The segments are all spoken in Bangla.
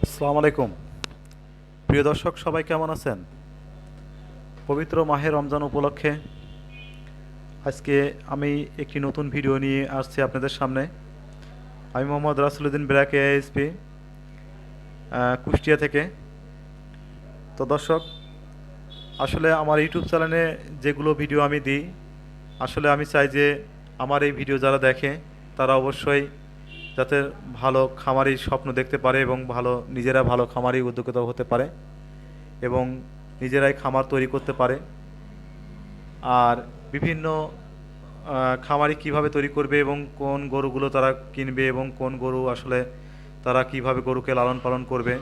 আসসালামু আলাইকুম। প্রিয় দর্শক, সবাই কেমন আছেন? পবিত্র মাহে রমজান উপলক্ষে আজকে আমি একটি নতুন ভিডিও নিয়ে আসছি আপনাদের সামনে। আমি মোহাম্মদ রাসেলউদ্দিন ব্র্যাক এএসপি, কুষ্টিয়া থেকে। তো দর্শক, আসলে আমার ইউটিউব চ্যানেলে যেগুলো ভিডিও আমি দিই, আসলে আমি চাই যে আমার এই ভিডিও যারা দেখে তারা অবশ্যই যাতে ভালো খামারি স্বপ্ন দেখতে পারে এবং নিজেরা ভালো খামারি উদ্যোক্তা হতে পারে এবং নিজেরাই খামার তৈরি করতে পারে। আর বিভিন্ন খামারি কিভাবে তৈরি করবে এবং কোন গরুগুলো তারা কিনবে এবং কোন গরু আসলে তারা কিভাবে গরুকে লালন পালন করবে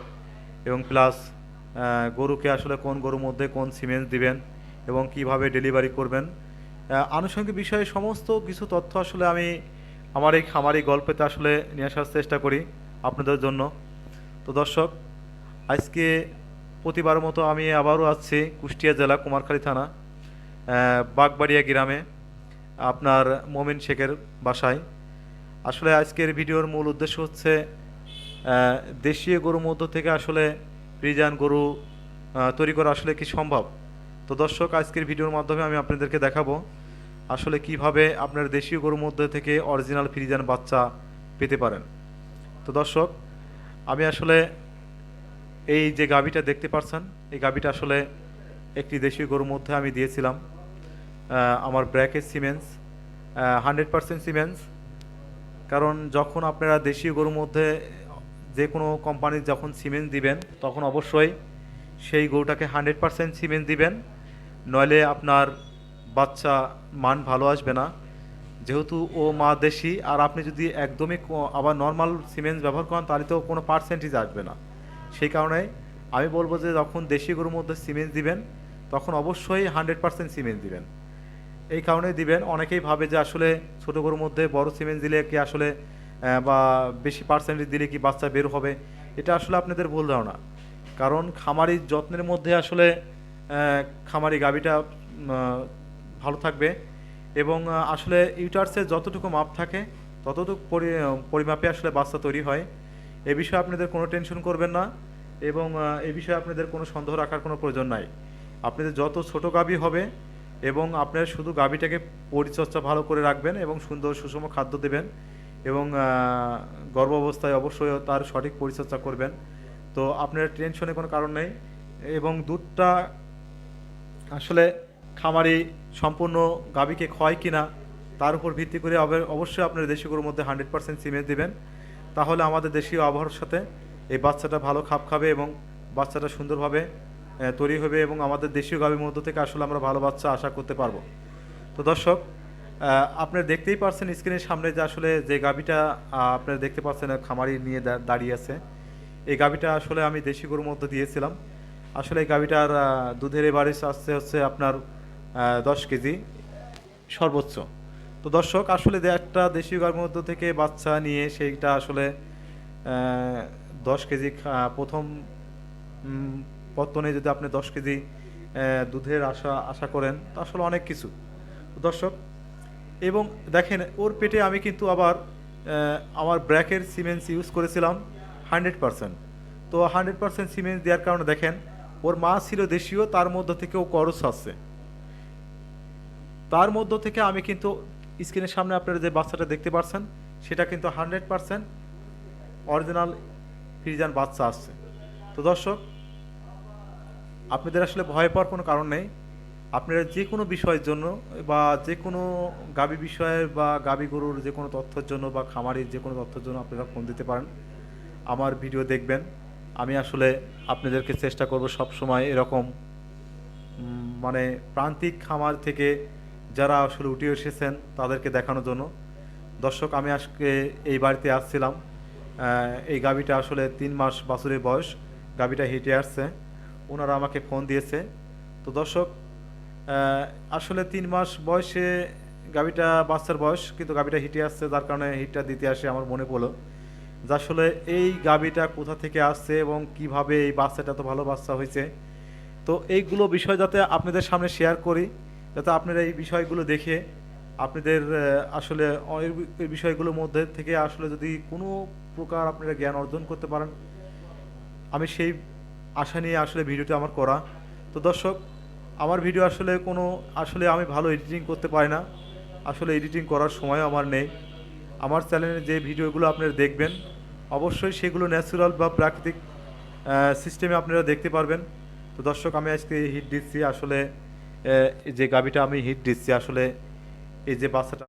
এবং প্লাস গরুকে আসলে কোন গরুর মধ্যে কোন সিমেন্স দিবেন এবং কিভাবে ডেলিভারি করবেন, আনুষঙ্গিক বিষয়ে সমস্ত কিছু তথ্য আসলে আমি আমার এই খামারি গল্পেতে আসলে নিয়ে আসার চেষ্টা করি আপনাদের জন্য। তো দর্শক, আজকে প্রতিবার মতো আমি আবারও আসছি কুষ্টিয়া জেলা কুমারখালী থানা বাগবাড়িয়া গ্রামে আপনার মোমিন শেখের বাসায়। আসলে আজকের ভিডিওর মূল উদ্দেশ্য হচ্ছে দেশীয় গরুর মধ্য থেকে আসলে ফ্রিজিয়ান গরু তৈরি করা আসলে কি সম্ভব। তো দর্শক, আজকের ভিডিওর মাধ্যমে আমি আপনাদেরকে দেখাবো আসলে কিভাবে আপনার দেশীয় গরুর মধ্যে থেকে অরিজিনাল ফ্রিজিয়ান বাচ্চা পেতে পারেন। তো দর্শক, আমি আসলে এই যে গাভীটা দেখতে পাচ্ছেন, এই গাভীটা আসলে একটি দেশীয় গরুর মধ্যে আমি দিয়েছিলাম আমার ব্র্যাকের সিমেন্স 100% সিমেন্স। কারণ যখন আপনারা দেশীয় গরুর মধ্যে যে কোনো কোম্পানির যখন সিমেন্স দিবেন তখন অবশ্যই সেই গরুটাকে 100% সিমেন্স দিবেন, নইলে আপনার বাচ্চা মান ভালো আসবে না। যেহেতু ও মা দেশি, আর আপনি যদি একদমই আবার নর্মাল সিমেন্স ব্যবহার করেন তাহলে তো কোনো পার্সেন্টেজ আসবে না। সেই কারণে আমি বলবো যে যখন দেশি গরুর মধ্যে সিমেন্স দিবেন তখন অবশ্যই 100% সিমেন্স দিবেন। এই কারণেই দিবেন। অনেকেই ভাবে যে আসলে ছোটো গরুর মধ্যে বড় সিমেন্স দিলে কি আসলে বা বেশি পার্সেন্টেজ দিলে কি বাচ্চা বের হবে, এটা আসলে আপনাদের ভুল ধারণা। কারণ খামারির যত্নের মধ্যে আসলে খামারি গাভীটা ভালো থাকবে এবং আসলে ইউটার্সের যতটুকু মাপ থাকে ততটুকু পরিমাপে আসলে বাচ্চা তৈরি হয়। এ বিষয়ে আপনাদের কোনো টেনশন করবেন না এবং এ বিষয়ে আপনাদের কোনো সন্দেহ রাখার কোনো প্রয়োজন নাই। আপনাদের যত ছোট গাভী হবে এবং আপনারা শুধু গাভীটাকে পরিচর্যা ভালো করে রাখবেন এবং সুন্দর সুষম খাদ্য দেবেন এবং গর্ভ অবস্থায় অবশ্যই তার সঠিক পরিচর্যা করবেন। তো আপনার টেনশনের কোনো কারণ নেই এবং দুধটা আসলে খামারি সম্পূর্ণ গাভীকে ক্ষয় কিনা তার উপর ভিত্তি করে অবশ্যই আপনার দেশি গরুর মধ্যে 100% সিমেন্ট দেবেন। তাহলে আমাদের দেশীয় আবহাওয়ার সাথে এই বাচ্চাটা ভালো খাপ খাবে এবং বাচ্চাটা সুন্দরভাবে তৈরি হবে এবং আমাদের দেশীয় গাভীর মধ্য থেকে আসলে আমরা ভালো বাচ্চা আশা করতে পারবো। তো দর্শক, আপনারা দেখতেই পাচ্ছেন স্ক্রিনের সামনে যে আসলে যে গাভীটা আপনারা দেখতে পাচ্ছেন খামারি নিয়ে দাঁড়িয়ে আছে, এই গাভীটা আসলে আমি দেশি গরুর মধ্যে দিয়েছিলাম। আসলে এই গাভীটার দুধের এভারেজ আসছে হচ্ছে আপনার 10 কেজি সর্বোচ্চ। তো দর্শক, আসলে যে একটা দেশীয় গাভীর মধ্য থেকে বাচ্চা নিয়ে সেইটা আসলে 10 কেজি প্রথম পত্তনে যদি আপনি 10 কেজি দুধের আশা আশা করেন তা আসলে অনেক কিছু। তো দর্শক, এবং দেখেন ওর পেটে আমি কিন্তু আবার আমার ব্র্যাকের সিমেন্স ইউজ করেছিলাম 100%। তো 100% সিমেন্স দেওয়ার কারণে দেখেন ওর মা ছিল দেশীয়, তার মধ্য থেকে ও করস আছে। তার মধ্য থেকে আমি কিন্তু স্ক্রিনের সামনে আপনারা যে বাচ্চাটা দেখতে পাচ্ছেন সেটা কিন্তু 100% অরিজিনাল ফ্রিজিয়ান বাচ্চা আসছে। তো দর্শক, আপনাদের আসলে ভয় পাওয়ার কোনো কারণ নেই। আপনারা যে কোনো বিষয়ের জন্য বা যে কোনো গাভী বিষয়ে বা গাভী গরুর যে কোনো তথ্যের জন্য বা খামারির যে কোনো তথ্যের জন্য আপনারা ফোন দিতে পারেন, আমার ভিডিও দেখবেন। আমি আসলে আপনাদেরকে চেষ্টা করব সব সময় এরকম মানে প্রান্তিক খামার থেকে যারা আসলে উঠে এসেছেন তাদেরকে দেখানোর জন্য। দর্শক, আমি আজকে এই বাড়িতে আসছিলাম। এই গাভীটা আসলে 3 মাস বাছুরের বয়স, গাভীটা হেঁটে আসছে, ওনারা আমাকে ফোন দিয়েছে। তো দর্শক, আসলে 3 মাস বয়সে গাভীটা বাচ্চার বয়স, কিন্তু গাভীটা হিটে আসছে, যার কারণে হিটটা দিতে আসে আমার মনে পড়লো যে আসলে এই গাভীটা কোথা থেকে আসছে এবং কিভাবে এই বাচ্চাটা তো ভালো বাচ্চা হয়েছে। তো এইগুলো বিষয় যাতে আপনাদের সামনে শেয়ার করি, যাতে আপনারা এই বিষয়গুলো দেখে আপনাদের আসলে এই বিষয়গুলোর মধ্যে থেকে আসলে যদি কোনো প্রকার আপনারা জ্ঞান অর্জন করতে পারেন আমি সেই আশা নিয়ে আসলে ভিডিওটা আমার করা। তো দর্শক, আমার ভিডিও আসলে আসলে আমি ভালো এডিটিং করতে পারি না, আসলে এডিটিং করার সময়ও আমার নেই। আমার চ্যানেলে যে ভিডিওগুলো আপনারা দেখবেন অবশ্যই সেগুলো ন্যাচারাল বা প্রাকৃতিক সিস্টেমে আপনারা দেখতে পারবেন। তো দর্শক, আমি আজকে হিট দিচ্ছি আসলে, যে গাবিটা আমি হিট দিচ্ছি আসলে, এই যে বাচ্চাটা